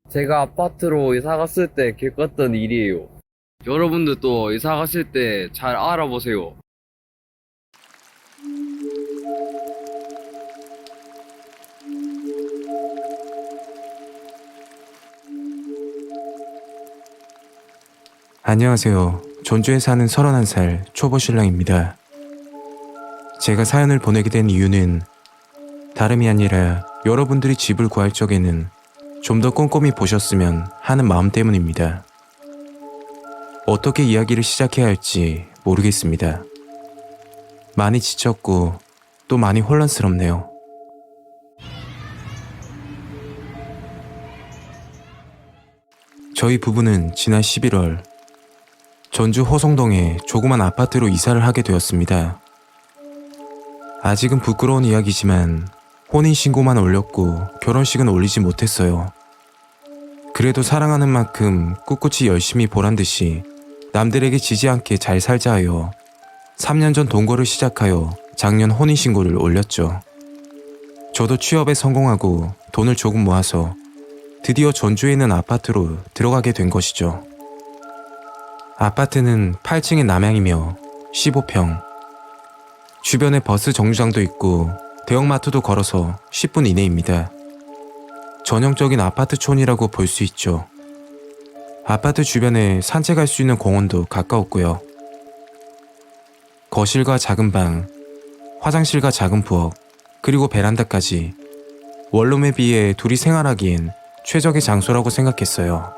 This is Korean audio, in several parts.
제가 아파트로 이사 갔을 때 겪었던 일이에요. 여러분들도 이사 갔을 때 잘 알아보세요. 안녕하세요. 전주에 사는 31살 초보 신랑입니다. 제가 사연을 보내게 된 이유는 다름이 아니라 여러분들이 집을 구할 적에는 좀 더 꼼꼼히 보셨으면 하는 마음 때문입니다. 어떻게 이야기를 시작해야 할지 모르겠습니다. 많이 지쳤고 또 많이 혼란스럽네요. 저희 부부는 지난 11월 전주 호성동에 조그만 아파트로 이사를 하게 되었습니다. 아직은 부끄러운 이야기지만 혼인신고만 올렸고 결혼식은 올리지 못했어요. 그래도 사랑하는 만큼 꿋꿋이 열심히 보란듯이 남들에게 지지 않게 잘 살자 하여 3년 전 동거를 시작하여 작년 혼인신고를 올렸죠. 저도 취업에 성공하고 돈을 조금 모아서 드디어 전주에 있는 아파트로 들어가게 된 것이죠. 아파트는 8층의 남향이며 15평. 주변에 버스 정류장도 있고 대형마트도 걸어서 10분 이내입니다. 전형적인 아파트촌이라고 볼 수 있죠. 아파트 주변에 산책할 수 있는 공원도 가까웠고요. 거실과 작은 방, 화장실과 작은 부엌, 그리고 베란다까지 원룸에 비해 둘이 생활하기엔 최적의 장소라고 생각했어요.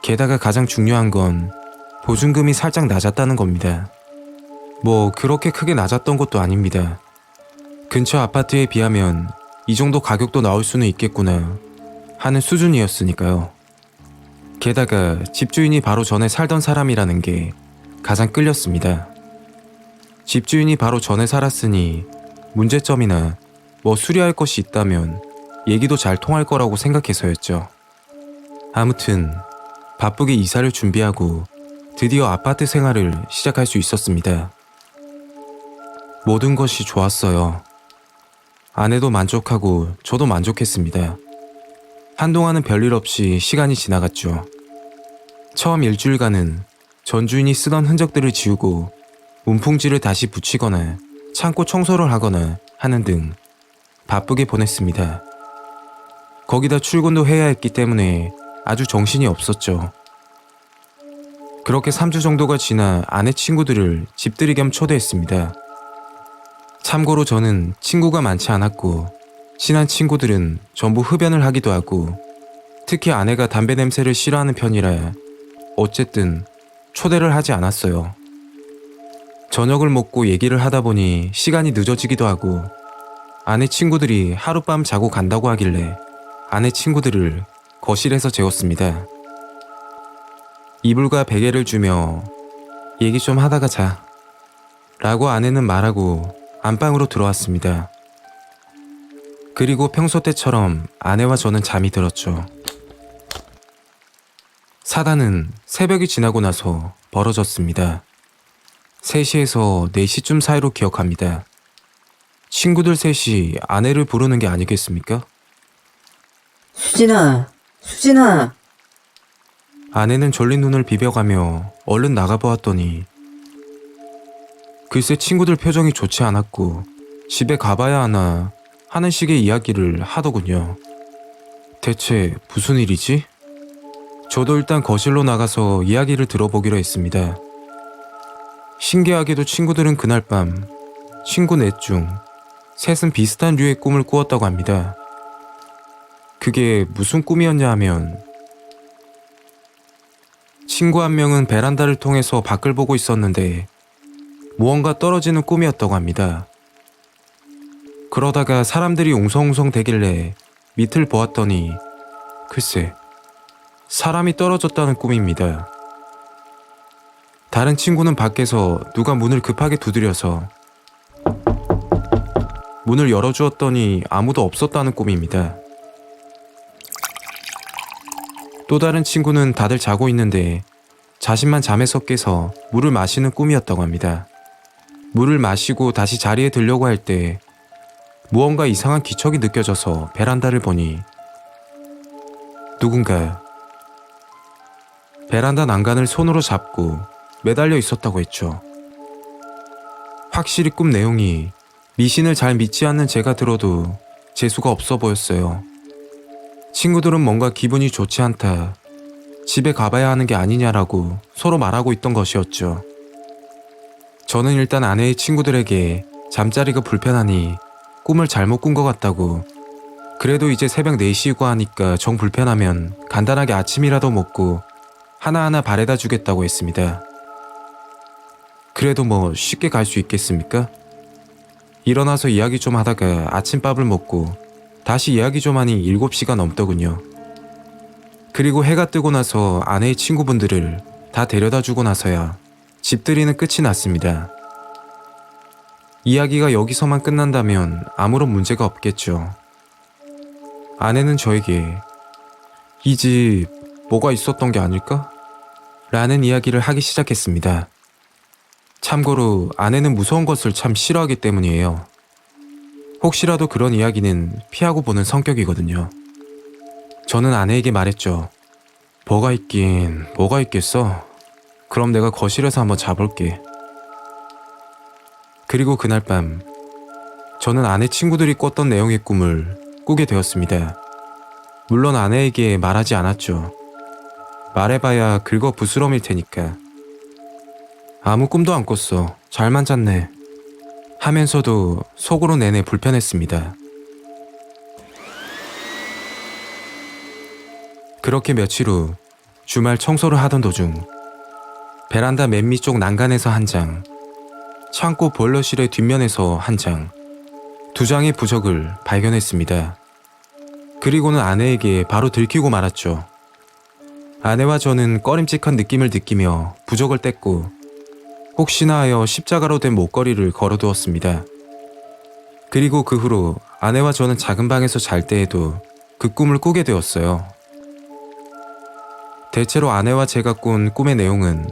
게다가 가장 중요한 건 보증금이 살짝 낮았다는 겁니다. 뭐 그렇게 크게 낮았던 것도 아닙니다. 근처 아파트에 비하면 이 정도 가격도 나올 수는 있겠구나 하는 수준이었으니까요. 게다가 집주인이 바로 전에 살던 사람이라는 게 가장 끌렸습니다. 집주인이 바로 전에 살았으니 문제점이나 뭐 수리할 것이 있다면 얘기도 잘 통할 거라고 생각해서였죠. 아무튼 바쁘게 이사를 준비하고 드디어 아파트 생활을 시작할 수 있었습니다. 모든 것이 좋았어요. 아내도 만족하고 저도 만족했습니다. 한동안은 별일 없이 시간이 지나갔죠. 처음 일주일간은 전주인이 쓰던 흔적들을 지우고 문풍지를 다시 붙이거나 창고 청소를 하거나 하는 등 바쁘게 보냈습니다. 거기다 출근도 해야 했기 때문에 아주 정신이 없었죠. 그렇게 3주 정도가 지나 아내 친구들을 집들이 겸 초대했습니다. 참고로 저는 친구가 많지 않았고 친한 친구들은 전부 흡연을 하기도 하고 특히 아내가 담배 냄새를 싫어하는 편이라 어쨌든 초대를 하지 않았어요. 저녁을 먹고 얘기를 하다 보니 시간이 늦어지기도 하고 아내 친구들이 하룻밤 자고 간다고 하길래 아내 친구들을 거실에서 재웠습니다. 이불과 베개를 주며 얘기 좀 하다가 자 라고 아내는 말하고 안방으로 들어왔습니다. 그리고 평소 때처럼 아내와 저는 잠이 들었죠. 사단은 새벽이 지나고 나서 벌어졌습니다. 3시에서 4시쯤 사이로 기억합니다. 친구들 셋이 아내를 부르는 게 아니겠습니까? 수진아, 수진아. 아내는 졸린 눈을 비벼가며 얼른 나가보았더니 글쎄 친구들 표정이 좋지 않았고 집에 가봐야 하나 하는 식의 이야기를 하더군요. 대체 무슨 일이지? 저도 일단 거실로 나가서 이야기를 들어보기로 했습니다. 신기하게도 친구들은 그날 밤 친구 넷 중 셋은 비슷한 류의 꿈을 꾸었다고 합니다. 그게 무슨 꿈이었냐 하면 친구 한 명은 베란다를 통해서 밖을 보고 있었는데 무언가 떨어지는 꿈이었다고 합니다. 그러다가 사람들이 웅성웅성 대길래 밑을 보았더니 글쎄 사람이 떨어졌다는 꿈입니다. 다른 친구는 밖에서 누가 문을 급하게 두드려서 문을 열어주었더니 아무도 없었다는 꿈입니다. 또 다른 친구는 다들 자고 있는데 자신만 잠에서 깨서 물을 마시는 꿈이었다고 합니다. 물을 마시고 다시 자리에 들려고 할 때 무언가 이상한 기척이 느껴져서 베란다를 보니 누군가 베란다 난간을 손으로 잡고 매달려 있었다고 했죠. 확실히 꿈 내용이 미신을 잘 믿지 않는 제가 들어도 재수가 없어 보였어요. 친구들은 뭔가 기분이 좋지 않다, 집에 가봐야 하는 게 아니냐라고 서로 말하고 있던 것이었죠. 저는 일단 아내의 친구들에게 잠자리가 불편하니 꿈을 잘못 꾼 것 같다고, 그래도 이제 새벽 4시이고 하니까 정 불편하면 간단하게 아침이라도 먹고 하나하나 바래다 주겠다고 했습니다. 그래도 뭐 쉽게 갈 수 있겠습니까? 일어나서 이야기 좀 하다가 아침밥을 먹고 다시 이야기 좀 하니 7시가 넘더군요. 그리고 해가 뜨고 나서 아내의 친구분들을 다 데려다 주고 나서야 집들이는 끝이 났습니다. 이야기가 여기서만 끝난다면 아무런 문제가 없겠죠. 아내는 저에게 이 집 뭐가 있었던 게 아닐까? 라는 이야기를 하기 시작했습니다. 참고로 아내는 무서운 것을 참 싫어하기 때문이에요. 혹시라도 그런 이야기는 피하고 보는 성격이거든요. 저는 아내에게 말했죠. 뭐가 있긴 뭐가 있겠어. 그럼 내가 거실에서 한번 자볼게. 그리고 그날 밤 저는 아내 친구들이 꿨던 내용의 꿈을 꾸게 되었습니다. 물론 아내에게 말하지 않았죠. 말해봐야 긁어 부스럼일 테니까. 아무 꿈도 안 꿨어. 잘만 잤네. 하면서도 속으로 내내 불편했습니다. 그렇게 며칠 후 주말 청소를 하던 도중 베란다 맨 밑쪽 난간에서 한 장, 창고 보일러실의 뒷면에서 한 장, 2장의 부적을 발견했습니다. 그리고는 아내에게 바로 들키고 말았죠. 아내와 저는 꺼림칙한 느낌을 느끼며 부적을 뗐고 혹시나 하여 십자가로 된 목걸이를 걸어두었습니다. 그리고 그 후로 아내와 저는 작은 방에서 잘 때에도 그 꿈을 꾸게 되었어요. 대체로 아내와 제가 꾼 꿈의 내용은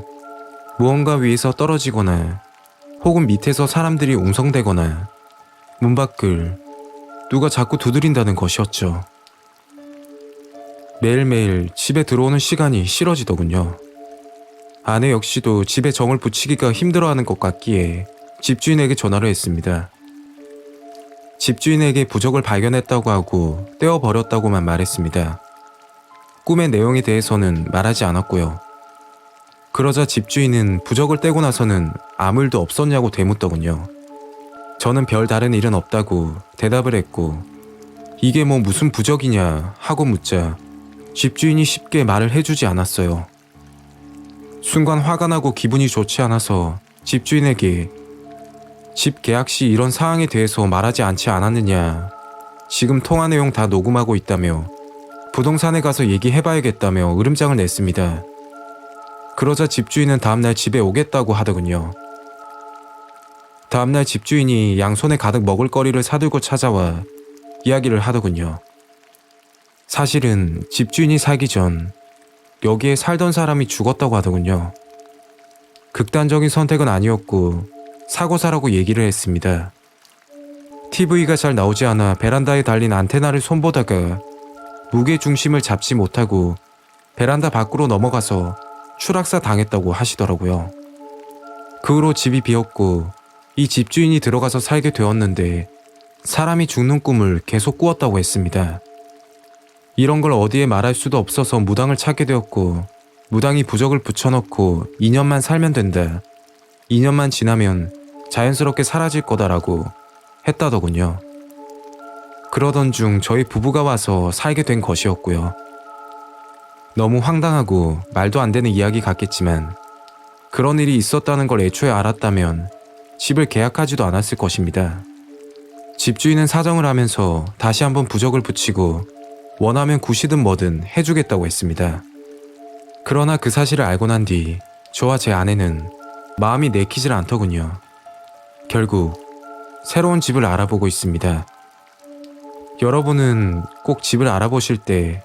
무언가 위에서 떨어지거나 혹은 밑에서 사람들이 웅성대거나 문 밖을 누가 자꾸 두드린다는 것이었죠. 매일매일 집에 들어오는 시간이 싫어지더군요. 아내 역시도 집에 정을 붙이기가 힘들어하는 것 같기에 집주인에게 전화를 했습니다. 집주인에게 부적을 발견했다고 하고 떼어버렸다고만 말했습니다. 꿈의 내용에 대해서는 말하지 않았고요. 그러자 집주인은 부적을 떼고 나서는 아무 일도 없었냐고 되묻더군요. 저는 별다른 일은 없다고 대답을 했고 이게 뭐 무슨 부적이냐 하고 묻자 집주인이 쉽게 말을 해주지 않았어요. 순간 화가 나고 기분이 좋지 않아서 집주인에게 집 계약 시 이런 사항에 대해서 말하지 않지 않았느냐, 지금 통화 내용 다 녹음하고 있다며 부동산에 가서 얘기해봐야겠다며 으름장을 냈습니다. 그러자 집주인은 다음날 집에 오겠다고 하더군요. 다음날 집주인이 양손에 가득 먹을거리를 사들고 찾아와 이야기를 하더군요. 사실은 집주인이 살기 전 여기에 살던 사람이 죽었다고 하더군요. 극단적인 선택은 아니었고 사고사라고 얘기를 했습니다. TV가 잘 나오지 않아 베란다에 달린 안테나를 손보다가 무게 중심을 잡지 못하고 베란다 밖으로 넘어가서 추락사 당했다고 하시더라고요. 그 후로 집이 비었고 이 집주인이 들어가서 살게 되었는데 사람이 죽는 꿈을 계속 꾸었다고 했습니다. 이런 걸 어디에 말할 수도 없어서 무당을 찾게 되었고 무당이 부적을 붙여넣고 2년만 살면 된다. 2년만 지나면 자연스럽게 사라질 거다라고 했다더군요. 그러던 중 저희 부부가 와서 살게 된 것이었고요. 너무 황당하고 말도 안 되는 이야기 같겠지만 그런 일이 있었다는 걸 애초에 알았다면 집을 계약하지도 않았을 것입니다. 집주인은 사정을 하면서 다시 한번 부적을 붙이고 원하면 굿이든 뭐든 해주겠다고 했습니다. 그러나 그 사실을 알고 난 뒤 저와 제 아내는 마음이 내키질 않더군요. 결국 새로운 집을 알아보고 있습니다. 여러분은 꼭 집을 알아보실 때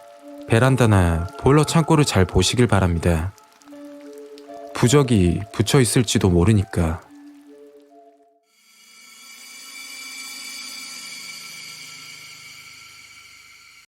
베란다나 보일러 창고를 잘 보시길 바랍니다. 부적이 붙여 있을지도 모르니까.